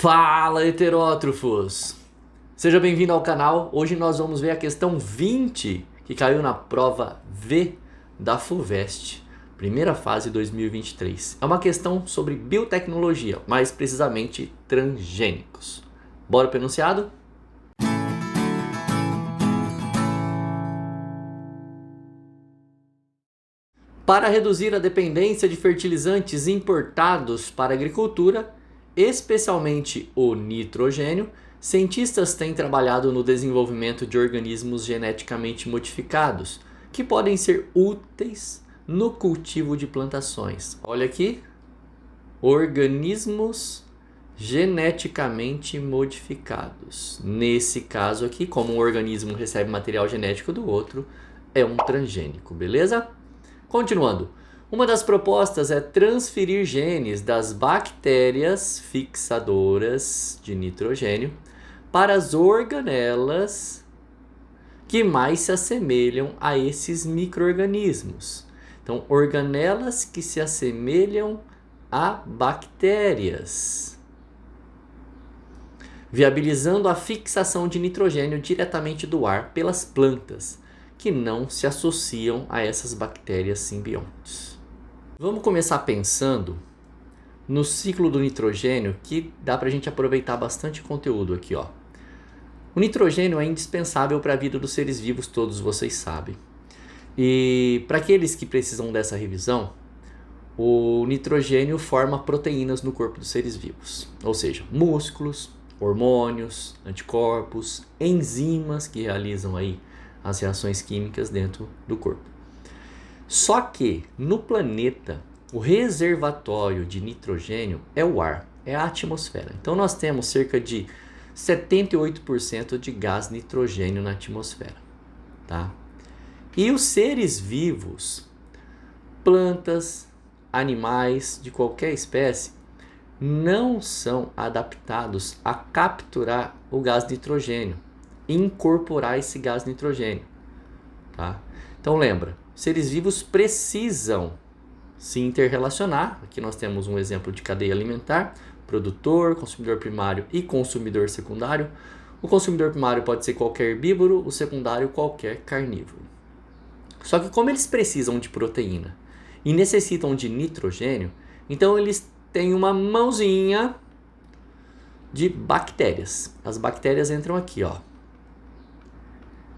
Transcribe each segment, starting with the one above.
Fala, heterótrofos! Seja bem-vindo ao canal. Hoje nós vamos ver a questão 20 que caiu na prova V da FUVEST, primeira fase 2023. É uma questão sobre biotecnologia, mais precisamente transgênicos. Bora pro enunciado? Para reduzir a dependência de fertilizantes importados para a agricultura, especialmente o nitrogênio, cientistas têm trabalhado no desenvolvimento de organismos geneticamente modificados, que podem ser úteis no cultivo de plantações. Olha aqui, organismos geneticamente modificados. Nesse caso aqui, como um organismo recebe material genético do outro, é um transgênico, beleza? Continuando. Uma das propostas é transferir genes das bactérias fixadoras de nitrogênio para as organelas que mais se assemelham a esses micro-organismos. Então, organelas que se assemelham a bactérias, viabilizando a fixação de nitrogênio diretamente do ar pelas plantas, que não se associam a essas bactérias simbiontes. Vamos começar pensando no ciclo do nitrogênio, que dá para a gente aproveitar bastante conteúdo aqui, ó. O nitrogênio é indispensável para a vida dos seres vivos, todos vocês sabem. E para aqueles que precisam dessa revisão, o nitrogênio forma proteínas no corpo dos seres vivos, ou seja, músculos, hormônios, anticorpos, enzimas que realizam aí as reações químicas dentro do corpo. Só que no planeta, o reservatório de nitrogênio é o ar, é a atmosfera. Então nós temos cerca de 78% de gás nitrogênio na atmosfera, tá? E os seres vivos, plantas, animais de qualquer espécie, não são adaptados a capturar o gás nitrogênio e incorporar esse gás nitrogênio, tá? Então lembra, seres vivos precisam se interrelacionar. Aqui nós temos um exemplo de cadeia alimentar: produtor, consumidor primário e consumidor secundário. O consumidor primário pode ser qualquer herbívoro, o secundário qualquer carnívoro. Só que como eles precisam de proteína e necessitam de nitrogênio, então eles têm uma mãozinha de bactérias. As bactérias entram aqui, ó,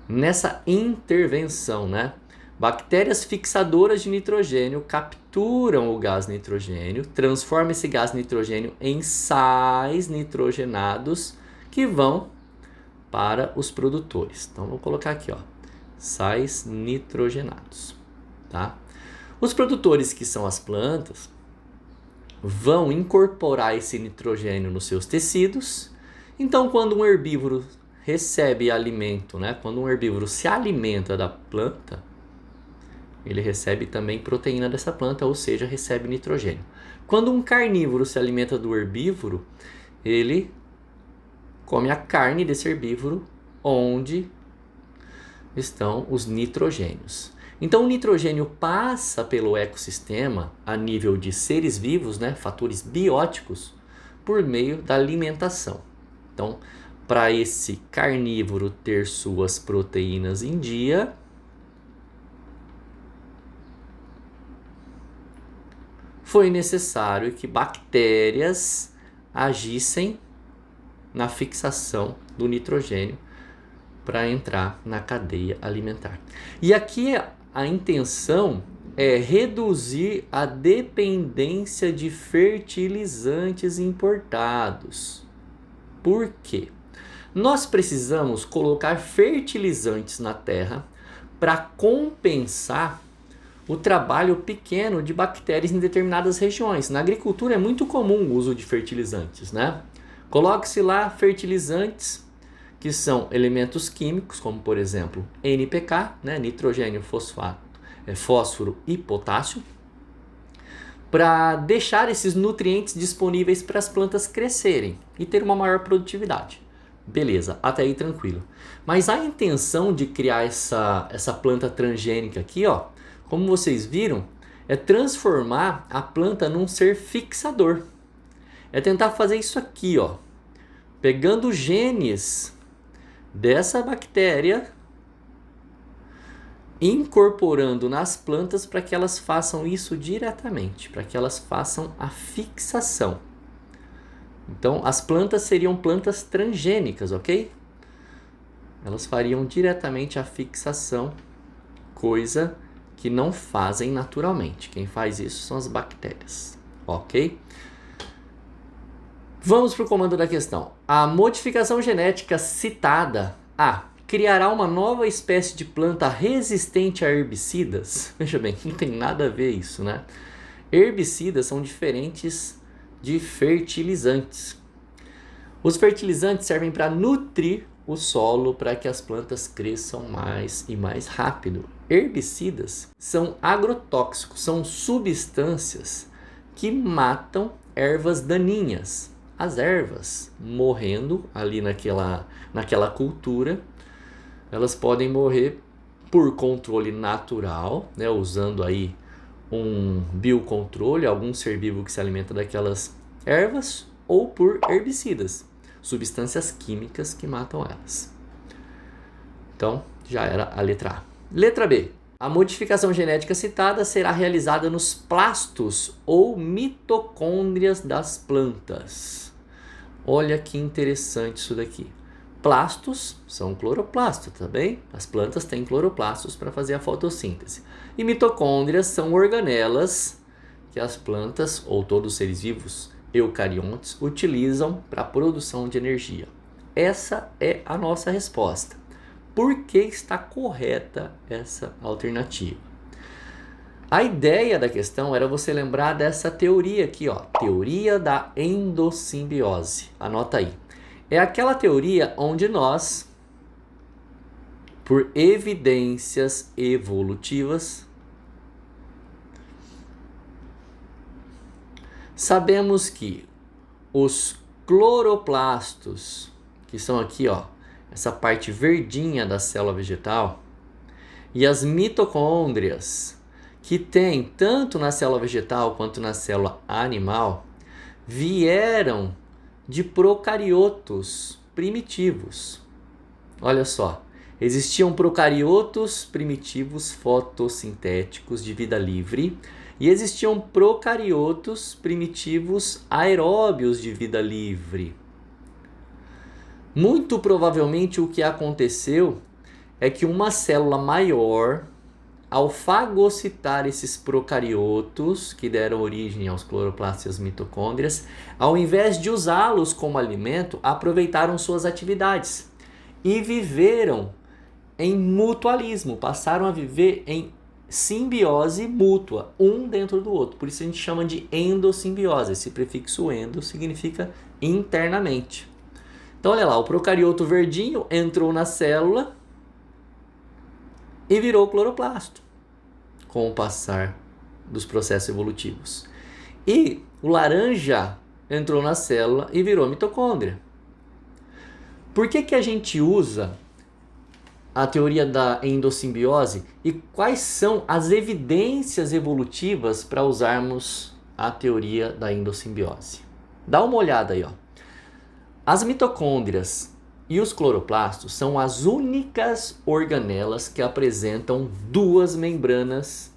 nessa intervenção, né? Bactérias fixadoras de nitrogênio capturam o gás nitrogênio, transformam esse gás nitrogênio em sais nitrogenados que vão para os produtores. Então, vou colocar aqui, ó, sais nitrogenados, tá? Os produtores, que são as plantas, vão incorporar esse nitrogênio nos seus tecidos. Então, quando um herbívoro recebe alimento, né? Quando um herbívoro se alimenta da planta, ele recebe também proteína dessa planta, ou seja, recebe nitrogênio. Quando um carnívoro se alimenta do herbívoro, ele come a carne desse herbívoro, onde estão os nitrogênios. Então o nitrogênio passa pelo ecossistema a nível de seres vivos, né, fatores bióticos, por meio da alimentação. Então, para esse carnívoro ter suas proteínas em dia, foi necessário que bactérias agissem na fixação do nitrogênio para entrar na cadeia alimentar. E aqui a intenção é reduzir a dependência de fertilizantes importados. Por quê? Nós precisamos colocar fertilizantes na terra para compensar o trabalho pequeno de bactérias em determinadas regiões. Na agricultura é muito comum o uso de fertilizantes, né? Coloque-se lá fertilizantes que são elementos químicos, como por exemplo NPK, né? Nitrogênio, fosfato, fósforo e potássio, para deixar esses nutrientes disponíveis para as plantas crescerem e ter uma maior produtividade. Beleza, até aí tranquilo. Mas a intenção de criar essa planta transgênica aqui, ó, como vocês viram, é transformar a planta num ser fixador. É tentar fazer isso aqui, ó. pegando genes dessa bactéria, incorporando nas plantas para que elas façam isso diretamente, para que elas façam a fixação. Então, as plantas seriam plantas transgênicas, ok? Elas fariam diretamente a fixação, coisa que não fazem naturalmente. Quem faz isso são as bactérias, ok? Vamos para o comando da questão. A modificação genética citada criará uma nova espécie de planta resistente a herbicidas. Veja bem, não tem nada a ver isso, né? Herbicidas são diferentes de fertilizantes. Os fertilizantes servem para nutrir o solo para que as plantas cresçam mais e mais rápido. Herbicidas são agrotóxicos, são substâncias que matam ervas daninhas. As ervas morrendo ali naquela cultura, elas podem morrer por controle natural, né, usando aí um biocontrole, algum ser vivo que se alimenta daquelas ervas, ou por herbicidas, substâncias químicas que matam elas. Então, já era a letra A. Letra B. A modificação genética citada será realizada nos plastos ou mitocôndrias das plantas. Olha que interessante isso daqui. Plastos são cloroplastos, tá bem? As plantas têm cloroplastos para fazer a fotossíntese. E mitocôndrias são organelas que as plantas, ou todos os seres vivos eucariontes, utilizam para a produção de energia. Essa é a nossa resposta. Por que está correta essa alternativa? A ideia da questão era você lembrar dessa teoria aqui, ó, teoria da endossimbiose. Anota aí. É aquela teoria onde nós, por evidências evolutivas, sabemos que os cloroplastos, que são aqui, ó, essa parte verdinha da célula vegetal, e as mitocôndrias, que tem tanto na célula vegetal quanto na célula animal, vieram de procariotos primitivos. Olha só, existiam procariotos primitivos fotossintéticos de vida livre e existiam procariotos primitivos aeróbios de vida livre. Muito provavelmente o que aconteceu é que uma célula maior, ao fagocitar esses procariotos que deram origem aos cloroplastos e às mitocôndrias, ao invés de usá-los como alimento, aproveitaram suas atividades e viveram em mutualismo, passaram a viver em simbiose mútua, um dentro do outro. Por isso a gente chama de endossimbiose. Esse prefixo endo significa internamente. Então olha lá, o procarioto verdinho entrou na célula e virou cloroplasto com o passar dos processos evolutivos. E o laranja entrou na célula e virou mitocôndria. Por que a gente usa a teoria da endossimbiose e quais são as evidências evolutivas para usarmos a teoria da endossimbiose? Dá uma olhada aí, ó. As mitocôndrias e os cloroplastos são as únicas organelas que apresentam duas membranas,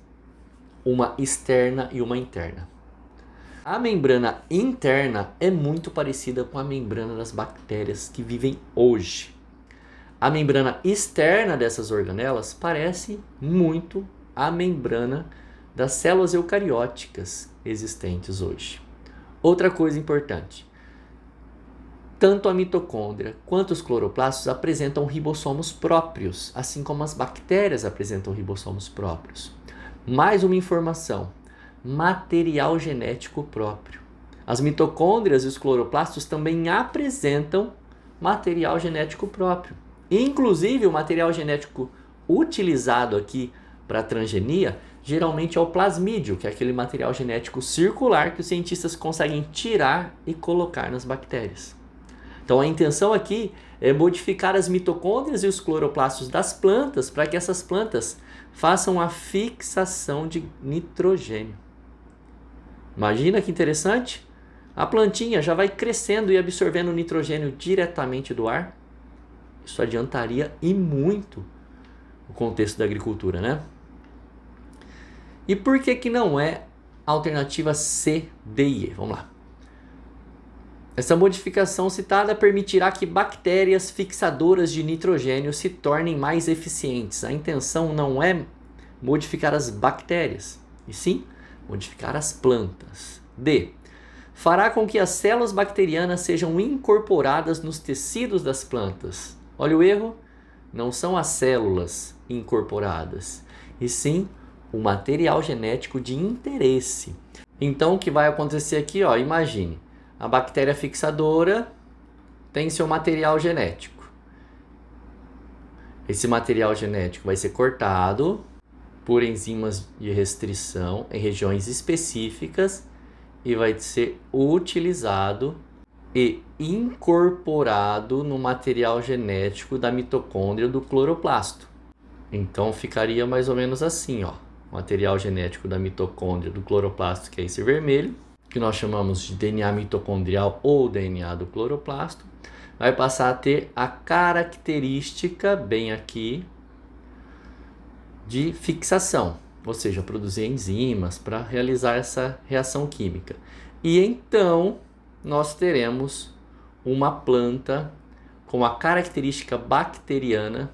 uma externa e uma interna. A membrana interna é muito parecida com a membrana das bactérias que vivem hoje. A membrana externa dessas organelas parece muito a membrana das células eucarióticas existentes hoje. Outra coisa importante. Tanto a mitocôndria quanto os cloroplastos apresentam ribossomos próprios, assim como as bactérias apresentam ribossomos próprios. Mais uma informação: material genético próprio. As mitocôndrias e os cloroplastos também apresentam material genético próprio. Inclusive, o material genético utilizado aqui para a transgenia geralmente é o plasmídio, que é aquele material genético circular que os cientistas conseguem tirar e colocar nas bactérias. Então a intenção aqui é modificar as mitocôndrias e os cloroplastos das plantas para que essas plantas façam a fixação de nitrogênio. Imagina que interessante? A plantinha já vai crescendo e absorvendo o nitrogênio diretamente do ar. Isso adiantaria e muito o contexto da agricultura, né? E por que não é a alternativa C, D e E? Vamos lá. Essa modificação citada permitirá que bactérias fixadoras de nitrogênio se tornem mais eficientes. A intenção não é modificar as bactérias, e sim modificar as plantas. D. Fará com que as células bacterianas sejam incorporadas nos tecidos das plantas. Olha o erro, não são as células incorporadas, e sim o material genético de interesse. Então o que vai acontecer aqui, ó, imagine, a bactéria fixadora tem seu material genético. Esse material genético vai ser cortado por enzimas de restrição em regiões específicas e vai ser utilizado e incorporado no material genético da mitocôndria do cloroplasto. Então ficaria mais ou menos assim, ó. O material genético da mitocôndria do cloroplasto, que é esse vermelho, que nós chamamos de DNA mitocondrial ou DNA do cloroplasto, vai passar a ter a característica, bem aqui, de fixação, ou seja, produzir enzimas para realizar essa reação química. E então nós teremos uma planta com a característica bacteriana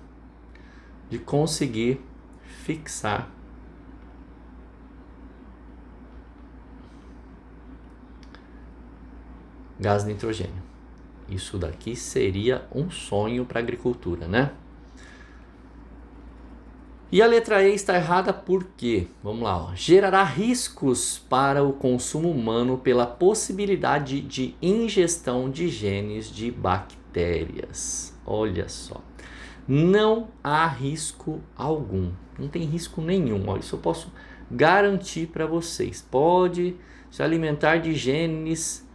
de conseguir fixar gás nitrogênio. Isso daqui seria um sonho para a agricultura, né? E a letra E está errada por quê? Vamos lá, ó. Gerará riscos para o consumo humano pela possibilidade de ingestão de genes de bactérias. Olha só. Não há risco algum. Não tem risco nenhum. Ó, isso eu posso garantir para vocês. Pode se alimentar de genes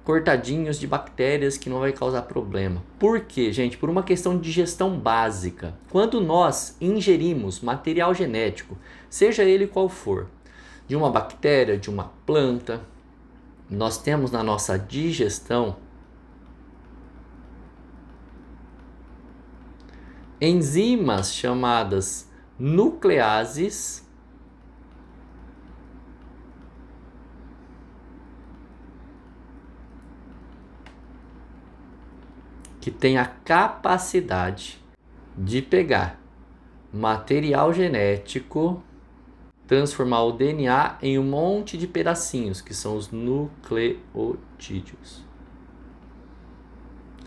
cortadinhos de bactérias que não vai causar problema. Por quê, gente? Por uma questão de digestão básica. Quando nós ingerimos material genético, seja ele qual for, de uma bactéria, de uma planta, nós temos na nossa digestão enzimas chamadas nucleases que tem a capacidade de pegar material genético, transformar o DNA em um monte de pedacinhos, que são os nucleotídeos.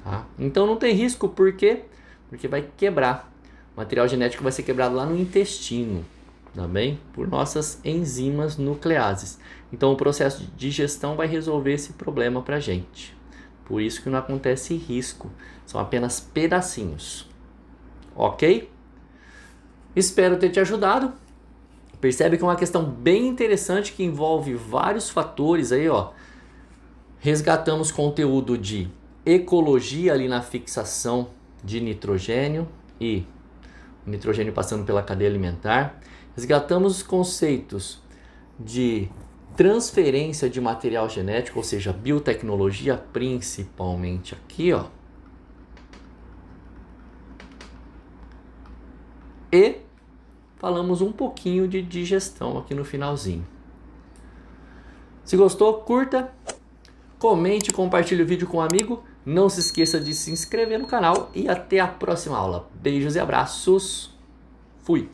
Tá? Então não tem risco, por quê? Porque vai quebrar. O material genético vai ser quebrado lá no intestino, também por nossas enzimas nucleases. Então o processo de digestão vai resolver esse problema para a gente. Por isso que não acontece risco, são apenas pedacinhos. Ok? Espero ter te ajudado. Percebe que é uma questão bem interessante que envolve vários fatores aí, ó. Resgatamos conteúdo de ecologia ali na fixação de nitrogênio e o nitrogênio passando pela cadeia alimentar. Resgatamos os conceitos de transferência de material genético, ou seja, biotecnologia, principalmente aqui, ó. E falamos um pouquinho de digestão aqui no finalzinho. Se gostou, curta, comente, compartilhe o vídeo com um amigo. Não se esqueça de se inscrever no canal e até a próxima aula. Beijos e abraços. Fui!